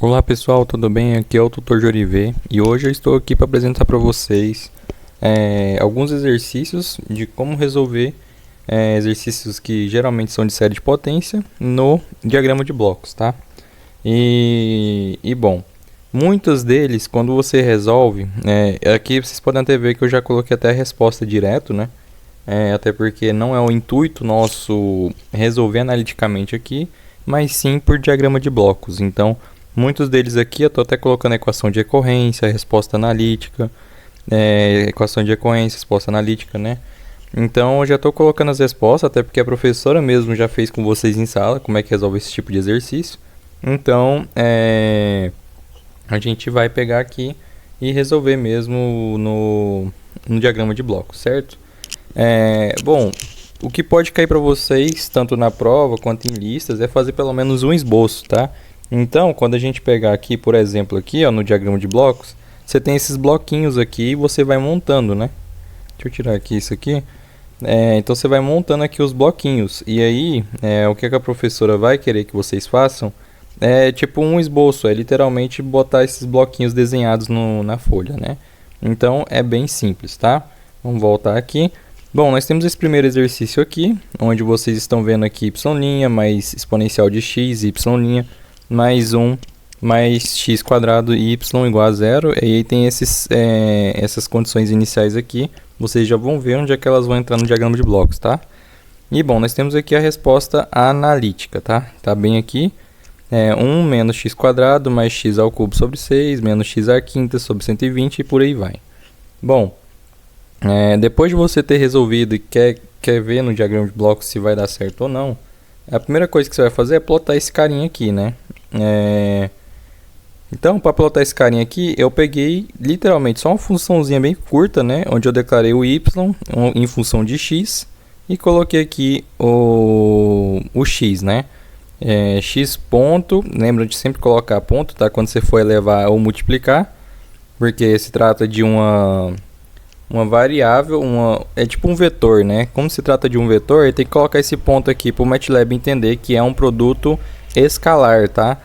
Olá pessoal, tudo bem? Aqui é o Tutor Jorive e hoje eu estou aqui para apresentar para vocês alguns exercícios de como resolver exercícios que geralmente são de série de potência no diagrama de blocos, tá? Bom, muitos deles, quando você resolve, aqui vocês podem até ver que eu já coloquei até a resposta direto, né? Até porque não é o intuito nosso resolver analiticamente aqui, mas sim por diagrama de blocos. Então, muitos deles aqui eu estou até colocando equação de recorrência, resposta analítica, equação de recorrência, resposta analítica, né? Então eu já estou colocando as respostas, até porque a professora mesmo já fez com vocês em sala como é que resolve esse tipo de exercício. Então a gente vai pegar aqui e resolver mesmo no diagrama de blocos, certo? Bom, o que pode cair para vocês, tanto na prova quanto em listas, é fazer pelo menos um esboço, tá? Então, quando a gente pegar aqui, por exemplo, aqui, ó, no diagrama de blocos, você tem esses bloquinhos aqui e você vai montando, né? Deixa eu tirar aqui isso aqui. Então, você vai montando aqui os bloquinhos. E aí, o que a professora vai querer que vocês façam é tipo um esboço, é literalmente botar esses bloquinhos desenhados na folha, né? Então, é bem simples, tá? Vamos voltar aqui. Bom, nós temos esse primeiro exercício aqui, onde vocês estão vendo aqui y' mais exponencial de x, y' mais 1 mais x quadrado e y igual a zero. E aí tem essas condições iniciais aqui. Vocês já vão ver onde é que elas vão entrar no diagrama de blocos, tá? E bom, nós temos aqui a resposta analítica, tá? Tá bem aqui. 1 menos x quadrado mais x ao cubo sobre 6 menos x à quinta sobre 120 e por aí vai. Bom, depois de você ter resolvido e quer ver no diagrama de blocos se vai dar certo ou não, a primeira coisa que você vai fazer é plotar esse carinha aqui, né? Então, para plotar esse carinha aqui, eu peguei literalmente só uma funçãozinha bem curta, né? Onde eu declarei o y em função de x e coloquei aqui o x, né? X ponto, lembra de sempre colocar ponto, tá? Quando você for elevar ou multiplicar, porque se trata de uma variável, é tipo um vetor, né? Como se trata de um vetor, ele tem que colocar esse ponto aqui para o MATLAB entender que é um produto escalar, tá?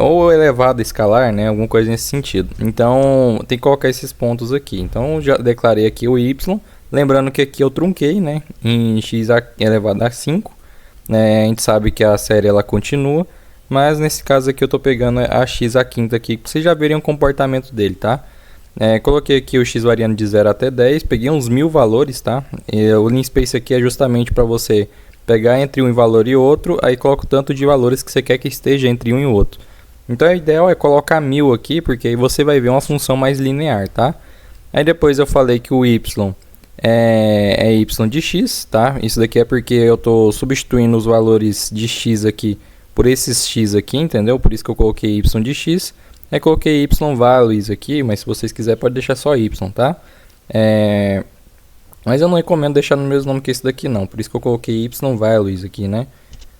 Ou elevado escalar, né? Alguma coisa nesse sentido. Então, tem que colocar esses pontos aqui. Então, já declarei aqui o y. Lembrando que aqui eu trunquei, né? Em x elevado a 5. A gente sabe que a série ela continua. Mas nesse caso aqui eu estou pegando a x à quinta aqui. Para vocês já verem o comportamento dele, tá? Coloquei aqui o x variando de 0 até 10. Peguei uns 1000 valores, tá? O linspace aqui é justamente para você pegar entre um valor e outro, aí coloca o tanto de valores que você quer que esteja entre um e outro. Então, o ideal é colocar 1000 aqui, porque aí você vai ver uma função mais linear, tá? Aí depois eu falei que o y é y de x, tá? Isso daqui é porque eu estou substituindo os valores de x aqui por esses x aqui, entendeu? Por isso que eu coloquei y de x. Aí coloquei y values aqui, mas se vocês quiserem pode deixar só y, tá? Mas eu não recomendo deixar no mesmo nome que esse daqui não, por isso que eu coloquei y values aqui, né?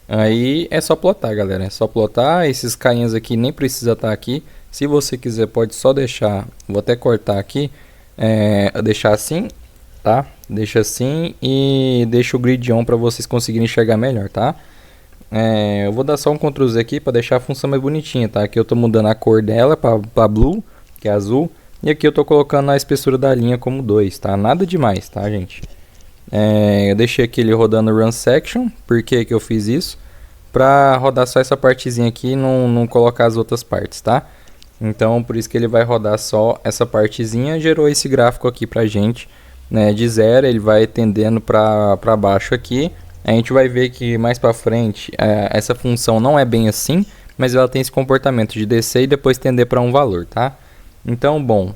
Aí é só plotar, galera, é só plotar, esses carinhas aqui nem precisa estar aqui. Se você quiser pode só deixar, vou até cortar aqui, deixar assim, tá? Deixa assim e deixa o grid on para vocês conseguirem enxergar melhor, tá? Eu vou dar só um Ctrl Z aqui para deixar a função mais bonitinha, tá? Aqui eu estou mudando a cor dela para blue, que é azul. E aqui eu estou colocando a espessura da linha como 2, tá? Nada demais, tá, gente? Eu deixei aqui ele rodando run section. Por que eu fiz isso? Para rodar só essa partezinha aqui e não colocar as outras partes, tá? Então, por isso que ele vai rodar só essa partezinha. Gerou esse gráfico aqui pra gente, né? De 0, ele vai tendendo para baixo aqui. A gente vai ver que mais para frente essa função não é bem assim, mas ela tem esse comportamento de descer e depois tender para um valor, tá? Então, bom,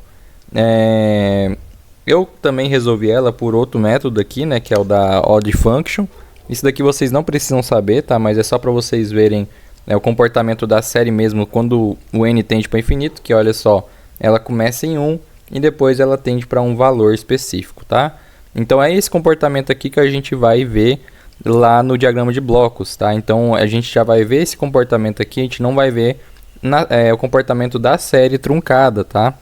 eu também resolvi ela por outro método aqui, né, que é o da odd function. Isso daqui vocês não precisam saber, tá? Mas é só para vocês verem o comportamento da série mesmo quando o n tende para infinito, que olha só, ela começa em 1 e depois ela tende para um valor específico, tá? Então é esse comportamento aqui que a gente vai ver lá no diagrama de blocos, tá? Então a gente já vai ver esse comportamento aqui, a gente não vai ver o comportamento da série truncada, tá?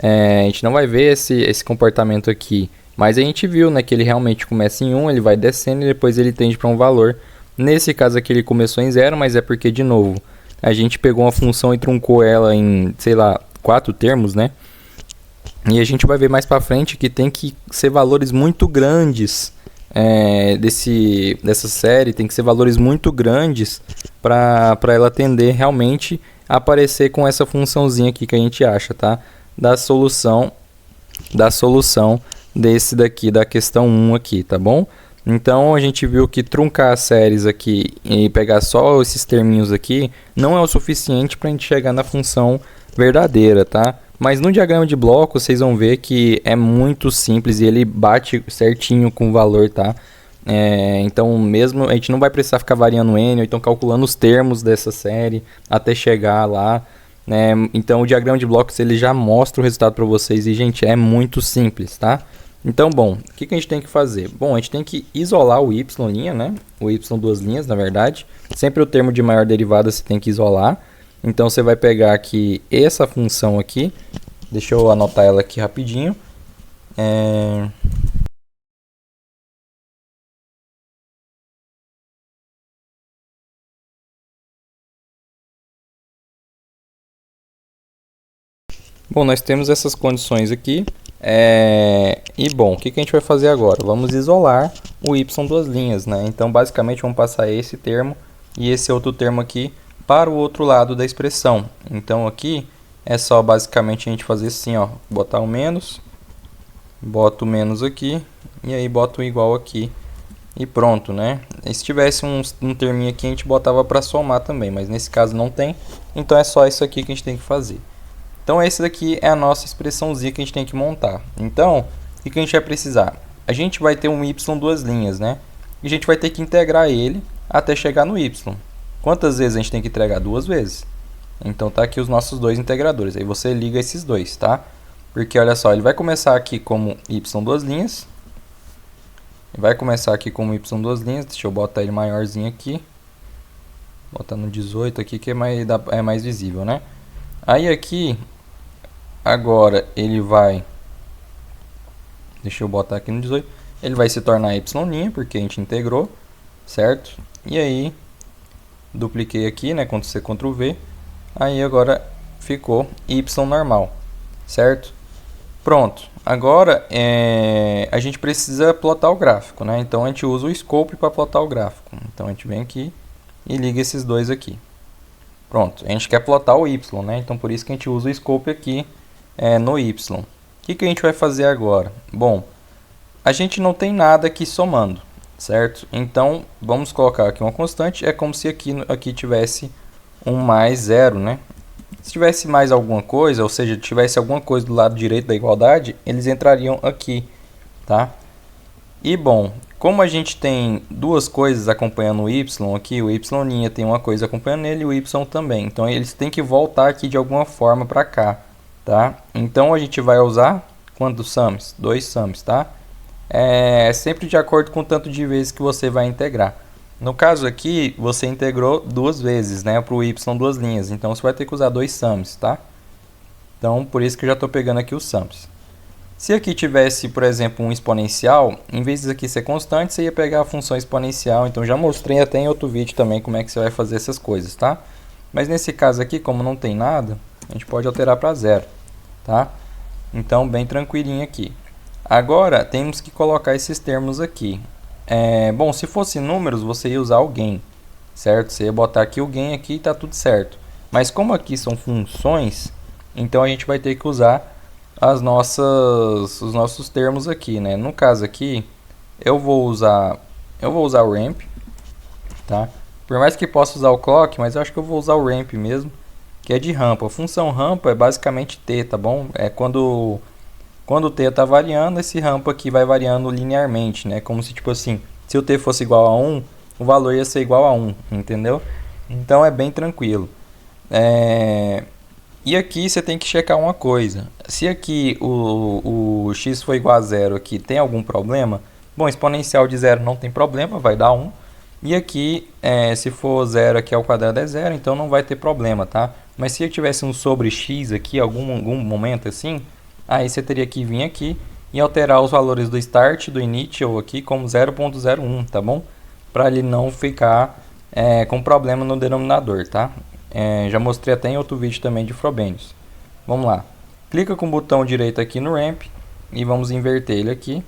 A gente não vai ver esse comportamento aqui, mas a gente viu, né, que ele realmente começa em 1, ele vai descendo e depois ele tende para um valor. Nesse caso aqui ele começou em 0, mas é porque, de novo, a gente pegou uma função e truncou ela em, sei lá, 4 termos, né? E a gente vai ver mais para frente que tem que ser valores muito grandes dessa série, tem que ser valores muito grandes para ela atender realmente a aparecer com essa funçãozinha aqui que a gente acha, tá? Da solução desse daqui, da questão 1 aqui, tá bom? Então a gente viu que truncar as séries aqui e pegar só esses terminhos aqui não é o suficiente para a gente chegar na função verdadeira, tá? Mas no diagrama de bloco vocês vão ver que é muito simples e ele bate certinho com o valor, tá? Então mesmo a gente não vai precisar ficar variando n, ou então calculando os termos dessa série até chegar lá, né? Então o diagrama de blocos ele já mostra o resultado para vocês e, gente, é muito simples, tá? Então, bom, o que a gente tem que fazer? Bom, a gente tem que isolar o y', né? O y duas linhas, na verdade. Sempre o termo de maior derivada você tem que isolar. Então, você vai pegar aqui essa função aqui. Deixa eu anotar ela aqui rapidinho. Bom, nós temos essas condições aqui. E bom, o que a gente vai fazer agora? Vamos isolar o y duas linhas, né? Então, basicamente, vamos passar esse termo e esse outro termo aqui para o outro lado da expressão. Então, aqui é só basicamente a gente fazer assim, ó, botar o menos, bota o menos aqui e aí bota o igual aqui e pronto, né? E se tivesse um terminho aqui, a gente botava para somar também, mas nesse caso não tem, então é só isso aqui que a gente tem que fazer. Então, esse daqui é a nossa expressãozinha que a gente tem que montar. Então, o que a gente vai precisar? A gente vai ter um y duas linhas, né? E a gente vai ter que integrar ele até chegar no y. Quantas vezes a gente tem que integrar? 2 vezes. Então, tá aqui os nossos dois integradores. Aí você liga esses dois, tá? Porque, olha só, ele vai começar aqui como y duas linhas. Vai começar aqui como y duas linhas. Deixa eu botar ele maiorzinho aqui. Botar no 18 aqui que é mais visível, né? Aí aqui... Agora ele vai, deixa eu botar aqui no 18, ele vai se tornar y', porque a gente integrou, certo? E aí, dupliquei aqui, né, Ctrl+C, Ctrl+V, aí agora ficou y normal, certo? Pronto, agora a gente precisa plotar o gráfico, né? Então a gente usa o scope para plotar o gráfico. Então a gente vem aqui e liga esses dois aqui. Pronto, a gente quer plotar o y, né? Então por isso que a gente usa o scope aqui no y. O que a gente vai fazer agora? Bom, a gente não tem nada aqui somando, certo? Então, vamos colocar aqui uma constante. É como se aqui tivesse um mais zero, né? Se tivesse mais alguma coisa, ou seja, tivesse alguma coisa do lado direito da igualdade, eles entrariam aqui, tá? E, bom, como a gente tem duas coisas acompanhando o y aqui, o y' tem uma coisa acompanhando ele e o y também. Então, eles têm que voltar aqui de alguma forma para cá. Tá? Então a gente vai usar quantos sums? 2 sums, tá? Sempre de acordo com o tanto de vezes que você vai integrar. No caso aqui, você integrou 2 vezes, né? Para o y duas linhas. Então você vai ter que usar 2 sums, tá? Então por isso que eu já estou pegando aqui os sums. Se aqui tivesse, por exemplo, um exponencial, em vez disso aqui ser constante, você ia pegar a função exponencial. Então já mostrei até em outro vídeo também como é que você vai fazer essas coisas, tá? Mas nesse caso aqui, como não tem nada, a gente pode alterar para 0, tá? Então, bem tranquilinho aqui. Agora, temos que colocar esses termos aqui. Bom, se fosse números, você ia usar o gain, certo? Você ia botar aqui o gain aqui e tá tudo certo. Mas como aqui são funções, então a gente vai ter que usar os nossos termos aqui, né? No caso aqui, eu vou usar o ramp, tá? Por mais que possa usar o clock, mas eu acho que eu vou usar o ramp mesmo, que é de rampa. A função rampa é basicamente t, tá bom? É quando o t está variando, esse rampa aqui vai variando linearmente, né? Como se, tipo assim, se o t fosse igual a 1, o valor ia ser igual a 1, entendeu? Então é bem tranquilo. E aqui você tem que checar uma coisa. Se aqui o x for igual a 0 aqui, tem algum problema? Bom, exponencial de 0 não tem problema, vai dar 1. E aqui, se for 0 aqui ao quadrado é 0, então não vai ter problema, tá? Mas se eu tivesse um sobre x aqui, algum momento assim, aí você teria que vir aqui e alterar os valores do start, do initial aqui como 0.01, tá bom? Para ele não ficar com problema no denominador, tá? Já mostrei até em outro vídeo também de Frobenius. Vamos lá. Clica com o botão direito aqui no ramp e vamos inverter ele aqui.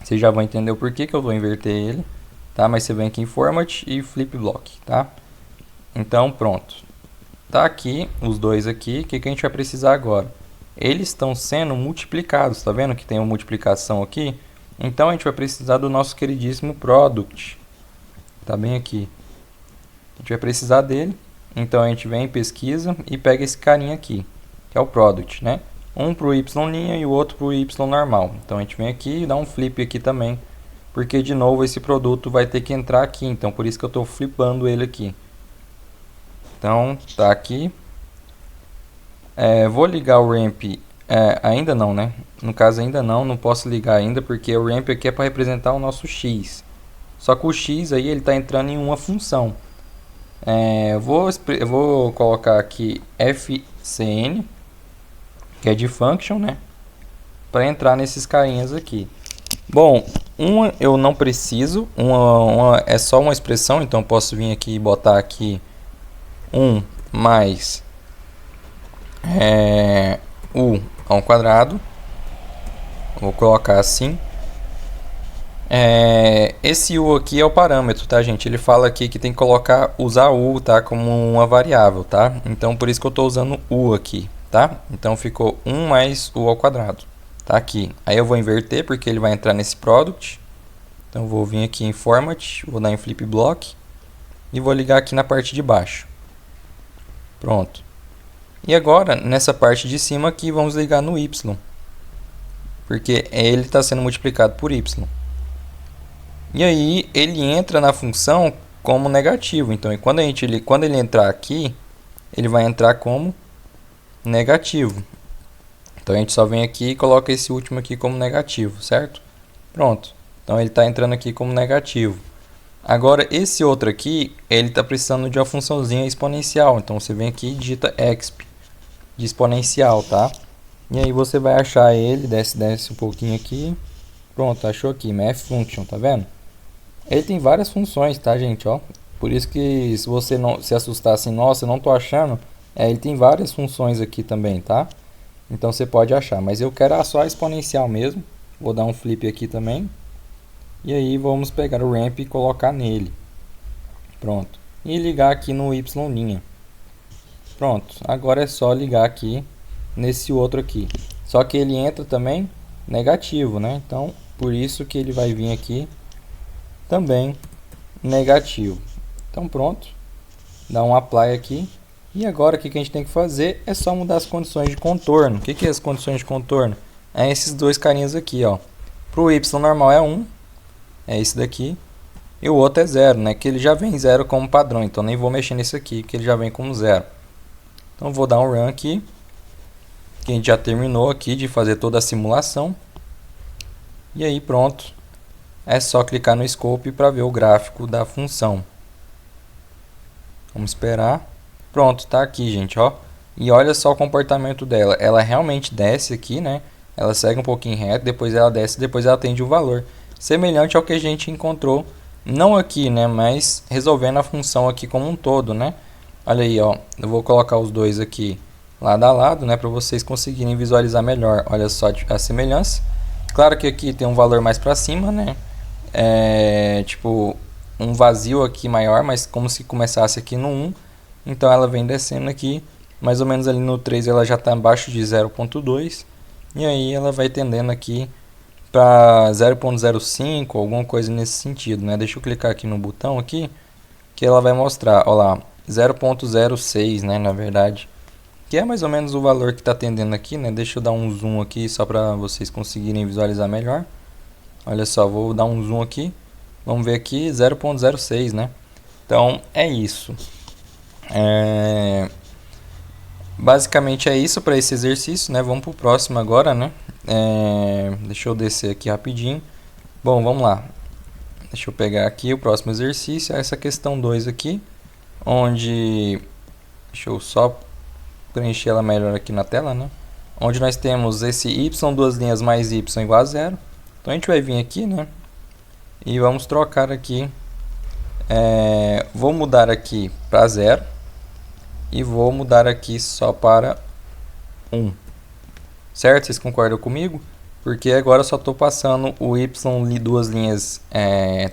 Vocês já vão entender o porquê que eu vou inverter ele, tá? Mas você vem aqui em Format e Flip Block, tá? Então pronto. Tá aqui os dois aqui. O que a gente vai precisar agora? Eles estão sendo multiplicados, tá vendo que tem uma multiplicação aqui? Então a gente vai precisar do nosso queridíssimo Product. Tá bem aqui. A gente vai precisar dele. Então a gente vem em pesquisa e pega esse carinha aqui, que é o Product, né? Um para o Y' e o outro para o Y normal. Então a gente vem aqui e dá um flip aqui também, porque de novo esse produto vai ter que entrar aqui, então por isso que eu estou flipando ele aqui. Então tá aqui. Vou ligar o ramp, ainda não, né? No caso ainda não posso ligar ainda, porque o ramp aqui é para representar o nosso X. Só que o X aí ele está entrando em uma função. Eu vou colocar aqui FCN, que é de function, né? Para entrar nesses carinhas aqui. Bom, uma eu não preciso, uma é só uma expressão, então eu posso vir aqui e botar aqui 1 mais u ao quadrado. Vou colocar assim. Esse u aqui é o parâmetro, tá, gente? Ele fala aqui que tem que usar u, tá, como uma variável, tá? Então por isso que eu estou usando u aqui, tá? Então ficou 1 mais u ao quadrado, tá aqui. Aí eu vou inverter porque ele vai entrar nesse product. Então eu vou vir aqui em format, vou dar em flip block e vou ligar aqui na parte de baixo. Pronto. E agora nessa parte de cima aqui vamos ligar no y, porque ele está sendo multiplicado por y. E aí ele entra na função como negativo. Então quando ele entrar aqui, ele vai entrar como negativo. Então a gente só vem aqui e coloca esse último aqui como negativo, certo? Pronto. Então ele está entrando aqui como negativo. Agora esse outro aqui, ele está precisando de uma funçãozinha exponencial. Então você vem aqui e digita exp de exponencial, tá? E aí você vai achar ele, desce um pouquinho aqui. Pronto, achou aqui, math function, tá vendo? Ele tem várias funções, tá, gente, ó. Por isso que se você não se assustar assim, nossa, eu não tô achando, ele tem várias funções aqui também, tá? Então você pode achar, mas eu quero só a exponencial mesmo. Vou dar um flip aqui também. E aí vamos pegar o ramp e colocar nele. Pronto. E ligar aqui no y'. Pronto. Agora é só ligar aqui nesse outro aqui. Só que ele entra também negativo, né? Então, por isso que ele vai vir aqui também negativo. Então pronto, dá um apply aqui. E agora o que a gente tem que fazer é só mudar as condições de contorno. O que é as condições de contorno? É esses dois carinhas aqui, ó. Para o y normal é 1, é esse daqui. E o outro é 0, né? Que ele já vem 0 como padrão, então nem vou mexer nesse aqui, que ele já vem como 0. Então vou dar um run aqui, que a gente já terminou aqui de fazer toda a simulação. E aí pronto. É só clicar no scope para ver o gráfico da função. Vamos esperar. Pronto, tá aqui, gente, ó. E olha só o comportamento dela. Ela realmente desce aqui, né? Ela segue um pouquinho reto, depois ela desce, depois ela atende o valor. Semelhante ao que a gente encontrou, não aqui, né? Mas resolvendo a função aqui como um todo, né? Olha aí, ó. Eu vou colocar os dois aqui lado a lado, né? Para vocês conseguirem visualizar melhor. Olha só a semelhança. Claro que aqui tem um valor mais para cima, né? Tipo um vazio aqui maior, mas como se começasse aqui no 1. Então ela vem descendo aqui, mais ou menos ali no 3 ela já está abaixo de 0.2. E aí ela vai tendendo aqui para 0.05, alguma coisa nesse sentido, né? Deixa eu clicar aqui no botão aqui, que ela vai mostrar, ó lá, 0.06, né, na verdade. Que é mais ou menos o valor que está tendendo aqui, né? Deixa eu dar um zoom aqui só para vocês conseguirem visualizar melhor. Olha só, vou dar um zoom aqui. Vamos ver aqui, 0.06, né? Então, é isso. Basicamente é isso para esse exercício, né? Vamos para o próximo agora, né? Deixa eu descer aqui rapidinho. Bom, vamos lá. Deixa eu pegar aqui o próximo exercício. Essa questão 2 aqui. Onde... Deixa eu só preencher ela melhor aqui na tela, né? Onde nós temos esse y, duas linhas mais y igual a 0. Então a gente vai vir aqui, né? E vamos trocar aqui. Vou mudar aqui para 0. e vou mudar aqui só para 1. Certo? Vocês concordam comigo? Porque agora eu só estou passando o y, duas linhas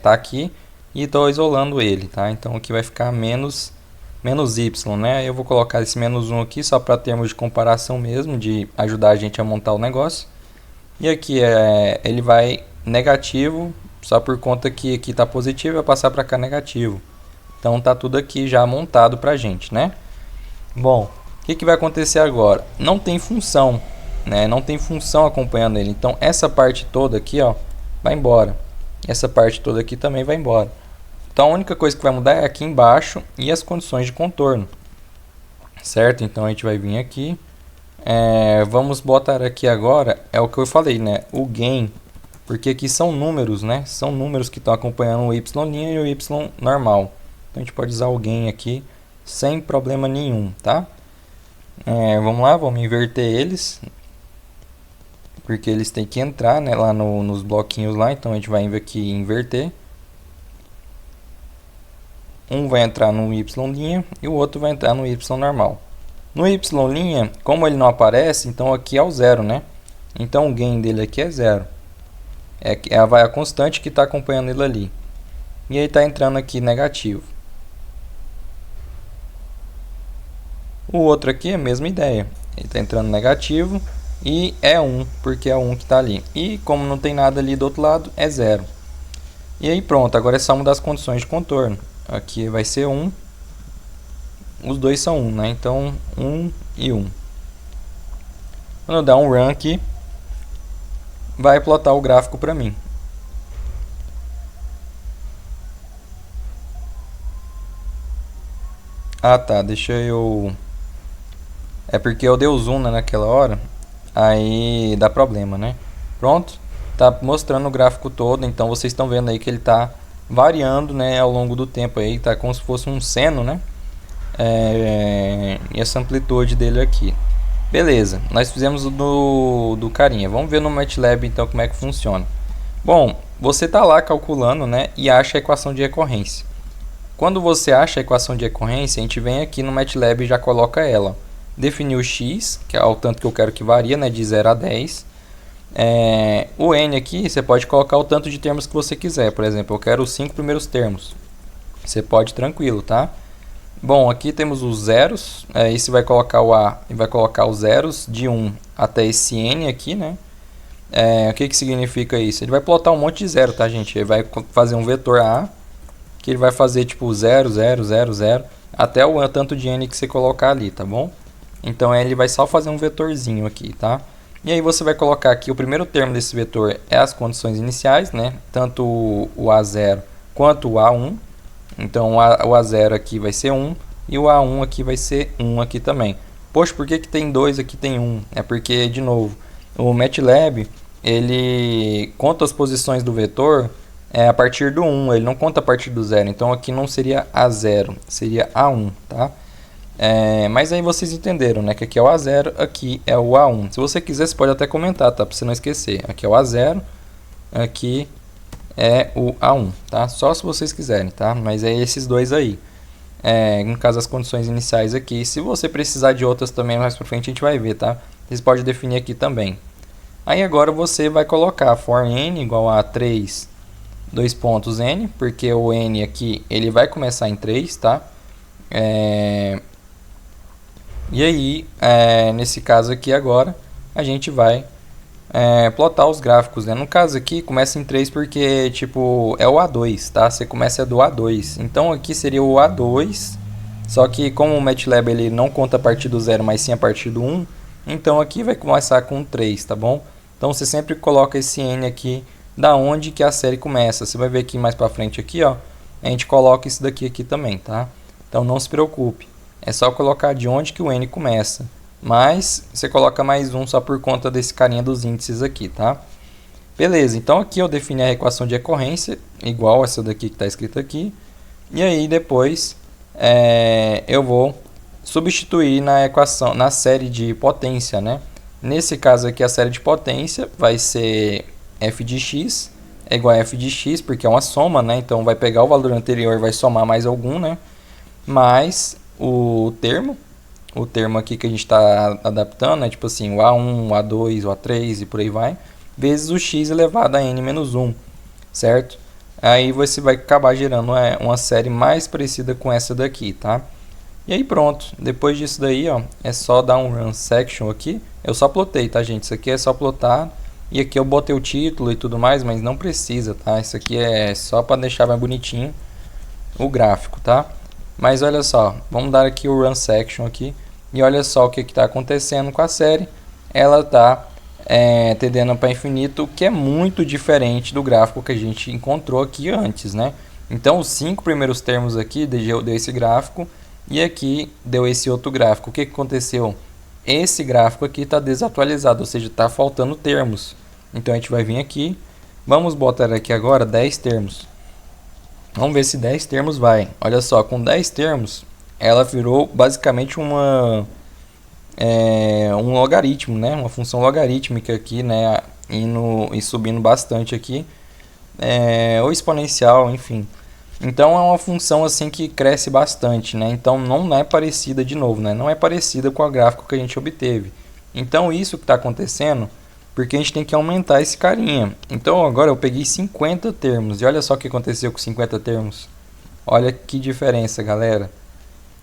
tá aqui, e estou isolando ele, tá? Então aqui vai ficar menos y, né? Eu vou colocar esse menos 1 aqui só para termos de comparação mesmo, de ajudar a gente a montar o negócio. E aqui ele vai negativo, só por conta que aqui está positivo, vai passar para cá negativo. Então tá tudo aqui já montado para a gente, né? Bom, o que vai acontecer agora? Não tem função, né? Não tem função acompanhando ele. Então essa parte toda aqui, ó, vai embora. Essa parte toda aqui também vai embora. Então a única coisa que vai mudar é aqui embaixo e as condições de contorno, certo? Então a gente vai vir aqui, vamos botar aqui agora, é o que eu falei, né? O gain, porque aqui são números, né? São números que estão acompanhando o y' e o y normal. Então a gente pode usar o gain aqui sem problema nenhum, tá? Vamos lá, vamos inverter eles, porque eles têm que entrar, né, lá nos bloquinhos lá. Então a gente vai vir aqui e inverter. Um vai entrar no y' e o outro vai entrar no y normal. No y', como ele não aparece, então aqui é o zero, né? Então o gain dele aqui é zero. Vai a constante que está acompanhando ele ali. E aí está entrando aqui negativo. O outro aqui é a mesma ideia. Ele está entrando negativo e é 1, porque é 1 que está ali. E como não tem nada ali do outro lado, é 0. E aí pronto, agora é só mudar as condições de contorno. Aqui vai ser 1. Os dois são 1, né? Então 1 e 1. Quando eu dar um run aqui, vai plotar o gráfico para mim. Ah tá, deixa eu... É porque eu dei o zoom, né, naquela hora, aí dá problema, né? Pronto, tá mostrando o gráfico todo, então vocês estão vendo aí que ele tá variando, né, ao longo do tempo aí, tá como se fosse um seno, né? E essa amplitude dele aqui. Beleza, nós fizemos do carinha. Vamos ver no MATLAB então como é que funciona. Bom, você tá lá calculando, né, e acha a equação de recorrência. Quando você acha a equação de recorrência, a gente vem aqui no MATLAB e já coloca ela. Definir o x, que é o tanto que eu quero que varia, né, de 0 a 10. O n aqui, você pode colocar o tanto de termos que você quiser. Por exemplo, eu quero os 5 primeiros termos. Você pode tranquilo, tá? Bom, aqui temos os zeros. Esse vai colocar o a e vai colocar os zeros de 1 até esse n aqui, né? O que significa isso? Ele vai plotar um monte de zero, tá, gente? Ele vai fazer um vetor a, que ele vai fazer tipo 0, 0, 0, 0, até o tanto de n que você colocar ali, tá bom? Então ele vai só fazer um vetorzinho aqui, tá? E aí você vai colocar aqui, o primeiro termo desse vetor é as condições iniciais, né? Tanto o A0 quanto o A1. Então o A0 aqui vai ser 1 e o A1 aqui vai ser 1 aqui também. Poxa, por que tem 2 aqui tem 1? É porque, de novo, o MATLAB, ele conta as posições do vetor a partir do 1, ele não conta a partir do 0. Então aqui não seria A0, seria A1, tá? Mas aí vocês entenderam, né? Que aqui é o A0, aqui é o A1. Se você quiser, você pode até comentar, tá? Para você não esquecer. Aqui é o A0, aqui é o A1, tá? Só se vocês quiserem, tá? Mas é esses dois aí. No caso, as condições iniciais aqui. Se você precisar de outras também, mais pra frente a gente vai ver, tá? Vocês podem definir aqui também. Aí agora você vai colocar for n igual a 3, 2 pontos n, porque o n aqui, ele vai começar em 3, tá? E aí, nesse caso aqui agora, a gente vai plotar os gráficos, né? No caso aqui, começa em 3 porque, tipo, é o A2, tá? Você começa do A2. Então, aqui seria o A2, só que como o MATLAB ele não conta a partir do 0, mas sim a partir do 1, então aqui vai começar com 3, tá bom? Então, você sempre coloca esse N aqui da onde que a série começa. Você vai ver aqui mais pra frente aqui, ó, a gente coloca isso daqui também, tá? Então, não se preocupe. É só colocar de onde que o n começa. Mas você coloca mais um só por conta desse carinha dos índices aqui, tá? Beleza, então aqui eu defini a equação de recorrência, igual essa daqui que está escrita aqui. E aí depois eu vou substituir na equação, na série de potência, né? Nesse caso aqui a série de potência vai ser f de x é igual a f de x, porque é uma soma, né? Então vai pegar o valor anterior e vai somar mais algum, né? Mais o termo, o termo aqui que a gente está adaptando, né? Tipo assim, o A1, o A2, o A3 e por aí vai, vezes o x elevado a n menos 1, certo? Aí você vai acabar gerando uma série mais parecida com essa daqui, tá? E aí pronto, depois disso daí, ó, é só dar um run section aqui. Eu só plotei, tá, gente? Isso aqui é só plotar. E aqui eu botei o título e tudo mais, mas não precisa, tá? Isso aqui é só para deixar mais bonitinho o gráfico, tá? Mas olha só, vamos dar aqui o run section aqui. E olha só o que está acontecendo com a série. Ela está tendendo para infinito, que é muito diferente do gráfico que a gente encontrou aqui antes, né? Então os 5 primeiros termos aqui deu esse gráfico. E aqui deu esse outro gráfico. O que aconteceu? Esse gráfico aqui está desatualizado, ou seja, está faltando termos. Então a gente vai vir aqui, vamos botar aqui agora 10 termos. Vamos ver se 10 termos vai. Olha só, com 10 termos, ela virou basicamente um logaritmo, né? Uma função logarítmica aqui, né? Indo e subindo bastante aqui. Ou exponencial, enfim. Então é uma função assim que cresce bastante, né? Então não é parecida de novo, né? Não é parecida com o gráfico que a gente obteve. Então isso que está acontecendo, porque a gente tem que aumentar esse carinha. Então agora eu peguei 50 termos e olha só o que aconteceu com 50 termos. Olha que diferença, galera.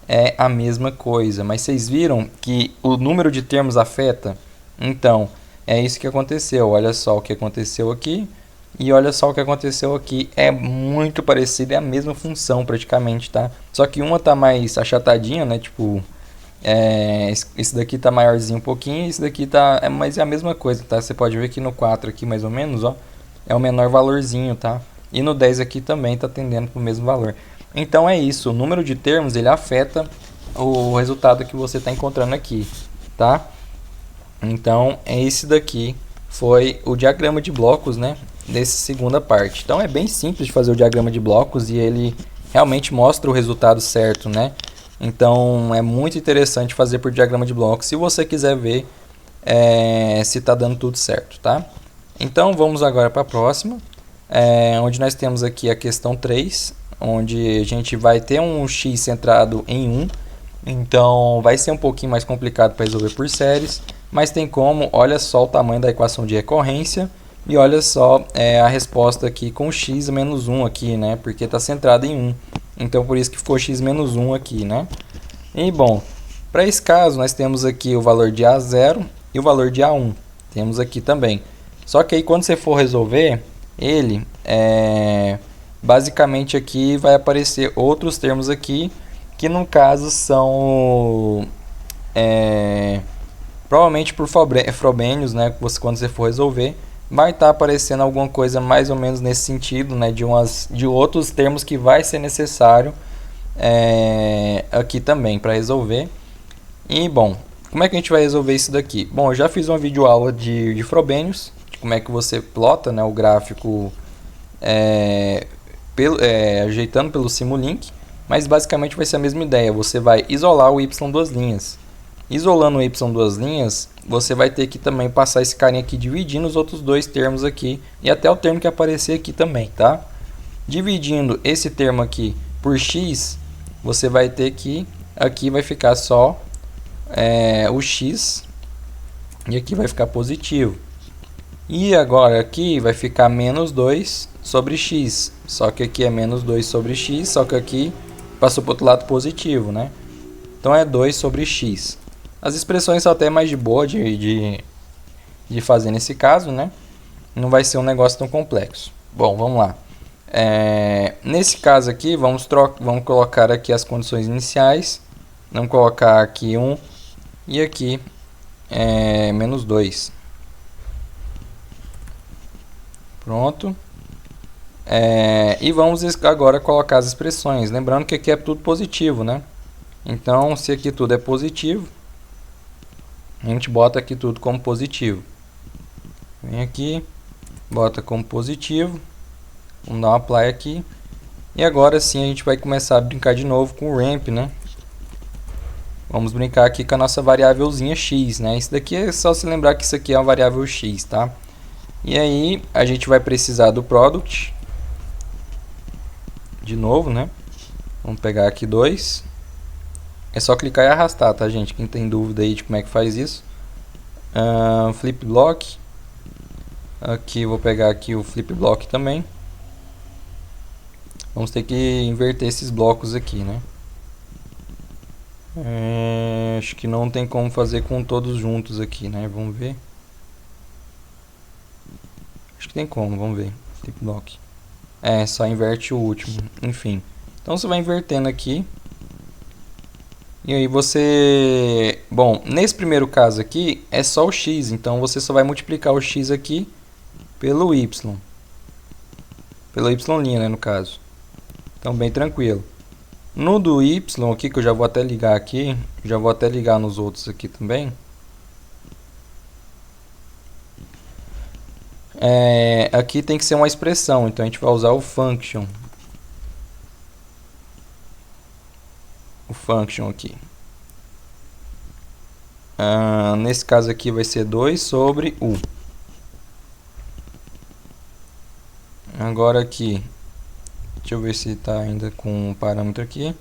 É a mesma coisa, mas vocês viram que o número de termos afeta? Então é isso que aconteceu. Olha só o que aconteceu aqui. E olha só o que aconteceu aqui, é muito parecido, é a mesma função praticamente, tá? Só que uma tá mais achatadinha, né? Tipo, esse daqui tá maiorzinho um pouquinho, esse daqui tá, mas é a mesma coisa, tá? Você pode ver que no 4 aqui mais ou menos, ó, é o menor valorzinho, tá? E no 10 aqui também tá tendendo pro mesmo valor. Então é isso, o número de termos ele afeta o resultado que você tá encontrando aqui, tá? Então esse daqui foi o diagrama de blocos, né? Dessa segunda parte. Então é bem simples de fazer o diagrama de blocos e ele realmente mostra o resultado certo, né? Então é muito interessante fazer por diagrama de blocos se você quiser ver se está dando tudo certo, tá? Então vamos agora para a próxima, onde nós temos aqui a questão 3, onde a gente vai ter um x centrado em 1. Então vai ser um pouquinho mais complicado para resolver por séries, mas tem como. Olha só o tamanho da equação de recorrência. E olha só a resposta aqui com x menos 1 aqui, né? Porque está centrada em 1. Então, por isso que ficou x menos 1 aqui, né? E, bom, para esse caso, nós temos aqui o valor de A0 e o valor de A1. Temos aqui também. Só que aí, quando você for resolver, ele, basicamente aqui vai aparecer outros termos aqui, que no caso são... provavelmente por Frobenius, né? Quando você for resolver, vai estar aparecendo alguma coisa mais ou menos nesse sentido, né, de outros termos que vai ser necessário aqui também para resolver. E bom, como é que a gente vai resolver isso daqui? Bom, eu já fiz uma videoaula de Frobenius, de como é que você plota, né, o gráfico ajeitando pelo Simulink, mas basicamente vai ser a mesma ideia. Você vai isolar o y duas linhas. Isolando o y duas linhas, você vai ter que também passar esse carinha aqui dividindo os outros dois termos aqui e até o termo que aparecer aqui também, tá? Dividindo esse termo aqui por x, você vai ter que aqui vai ficar só o x e aqui vai ficar positivo. E agora aqui vai ficar menos 2 sobre x, só que aqui é menos 2 sobre x, só que aqui passou para o outro lado positivo, né? Então é 2 sobre x. As expressões são até mais de boa de fazer nesse caso, né? Não vai ser um negócio tão complexo. Bom, vamos lá. Nesse caso aqui, vamos colocar aqui as condições iniciais. Vamos colocar aqui 1 e aqui menos 2. Pronto. E vamos agora colocar as expressões. Lembrando que aqui é tudo positivo, né? Então, se aqui tudo é positivo, a gente bota aqui tudo como positivo. Vem aqui, bota como positivo. Vamos dar um apply aqui. E agora sim a gente vai começar a brincar de novo com o ramp, né? Vamos brincar aqui com a nossa variávelzinha x, né? Isso daqui é só se lembrar que isso aqui é uma variável x, tá? E aí a gente vai precisar do product. De novo, né? Vamos pegar aqui 2. É só clicar e arrastar, tá, gente? Quem tem dúvida aí de como é que faz isso. Flip block. Aqui vou pegar aqui o flip block também. Vamos ter que inverter esses blocos aqui, né? Acho que não tem como fazer com todos juntos aqui, né? Vamos ver. Acho que tem como, vamos ver. Flip block. Só inverte o último. Enfim. Então você vai invertendo aqui. E aí você... Bom, nesse primeiro caso aqui é só o x. Então você só vai multiplicar o x aqui pelo y. Pelo y', né, no caso. Então bem tranquilo. No do y aqui, que eu já vou até ligar aqui. Já vou até ligar nos outros aqui também. Aqui tem que ser uma expressão. Então a gente vai usar o function. O function aqui. Nesse caso aqui vai ser 2 sobre u. Agora aqui, deixa eu ver se está ainda com o parâmetro aqui.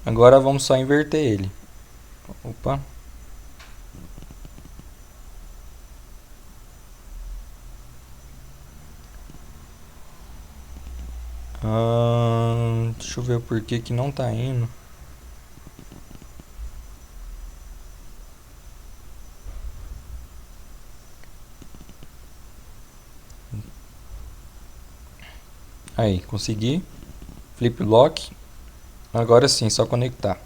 Agora vamos só inverter ele. Opa. Deixa eu ver o porquê que não está indo. Aí, consegui. Flip block. Agora sim, só conectar.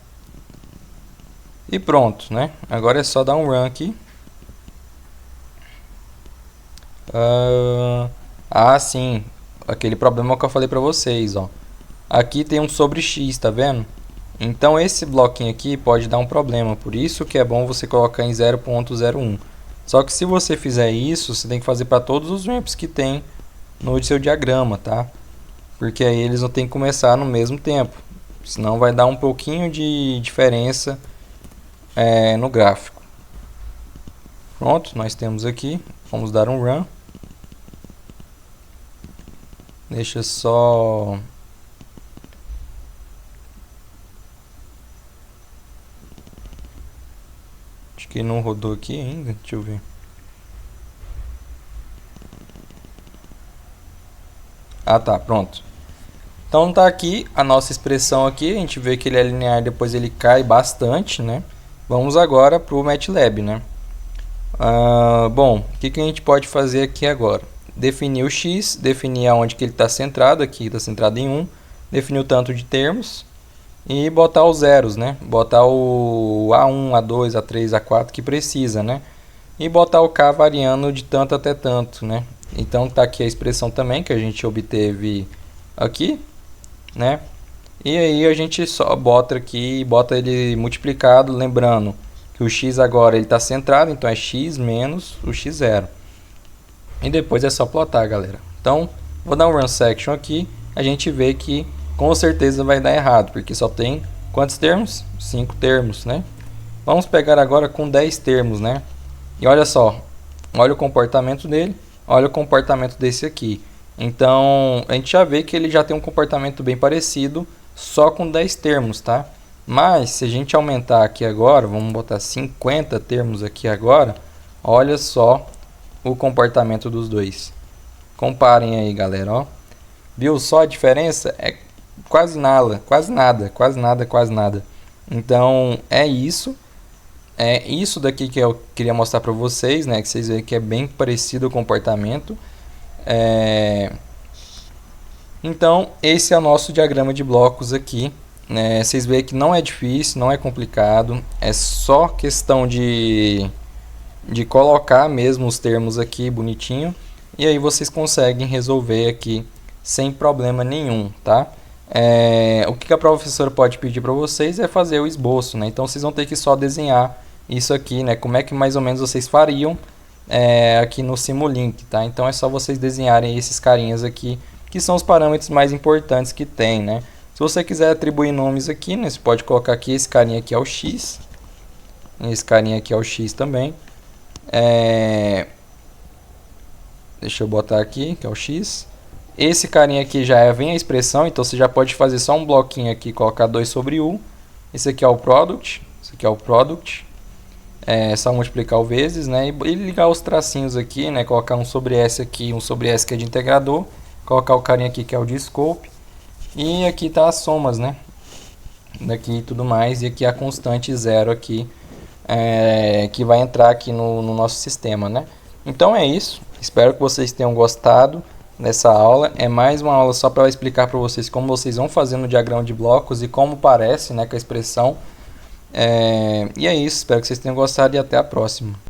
E pronto, né? Agora é só dar um run aqui. Sim. Aquele problema que eu falei pra vocês, ó. Aqui tem um sobre x, tá vendo? Então esse bloquinho aqui pode dar um problema. Por isso que é bom você colocar em 0.01. Só que se você fizer isso, você tem que fazer para todos os ramps que tem no seu diagrama, tá? Porque aí eles não tem que começar no mesmo tempo. Senão vai dar um pouquinho de diferença no gráfico. Pronto, nós temos aqui. Vamos dar um run. Deixa só... Acho que não rodou aqui ainda. Deixa eu ver. Tá, pronto. Então tá aqui a nossa expressão aqui. A gente vê que ele é linear, depois ele cai bastante, né? Vamos agora para o MATLAB, né? Bom, o que a gente pode fazer aqui agora? Definir o x, definir aonde que ele está centrado. Aqui está centrado em 1. Definir o tanto de termos. E botar os zeros, né? Botar o A1, A2, A3, A4 que precisa, né? E botar o K variando de tanto até tanto, né? Então tá aqui a expressão também que a gente obteve aqui, né? E aí a gente só bota aqui, bota ele multiplicado, lembrando que o x agora ele está centrado, então é x menos o x0. E depois é só plotar, galera. Então, vou dar um run section aqui, a gente vê que com certeza vai dar errado, porque só tem quantos termos? 5 termos, né? Vamos pegar agora com 10 termos, né? E olha só, olha o comportamento dele, olha o comportamento desse aqui. Então, a gente já vê que ele já tem um comportamento bem parecido, só com 10 termos, tá? Mas, se a gente aumentar aqui agora, vamos botar 50 termos aqui agora, olha só o comportamento dos dois. Comparem aí, galera, ó. Viu só a diferença? É quase nada, quase nada, quase nada, quase nada. Então, é isso. É isso daqui que eu queria mostrar para vocês, né? Que vocês veem que é bem parecido o comportamento. Então, esse é o nosso diagrama de blocos aqui. Vocês veem que não é difícil, não é complicado. É só questão de colocar mesmo os termos aqui bonitinho. E aí vocês conseguem resolver aqui sem problema nenhum, tá? O que a professora pode pedir para vocês é fazer o esboço, né? Então vocês vão ter que só desenhar isso aqui, né? Como é que mais ou menos vocês fariam aqui no Simulink, tá? Então é só vocês desenharem esses carinhas aqui, que são os parâmetros mais importantes que tem, né? Se você quiser atribuir nomes aqui, né? Você pode colocar aqui, esse carinha aqui é o X. Esse carinha aqui é o X também. Deixa eu botar aqui, que é o X. Esse carinha aqui já vem a expressão, então você já pode fazer só um bloquinho aqui, colocar 2 sobre U. Esse aqui é o product, esse aqui é o product. É só multiplicar o vezes, né? E ligar os tracinhos aqui, né? Colocar um sobre S aqui, um sobre S que é de integrador. Colocar o carinha aqui que é o de scope. E aqui tá as somas, né? Daqui e tudo mais. E aqui a constante zero aqui, que vai entrar aqui no nosso sistema, né? Então é isso. Espero que vocês tenham gostado dessa aula. É mais uma aula só para explicar para vocês como vocês vão fazer no diagrama de blocos e como parece, né, com a expressão. E é isso, espero que vocês tenham gostado e até a próxima.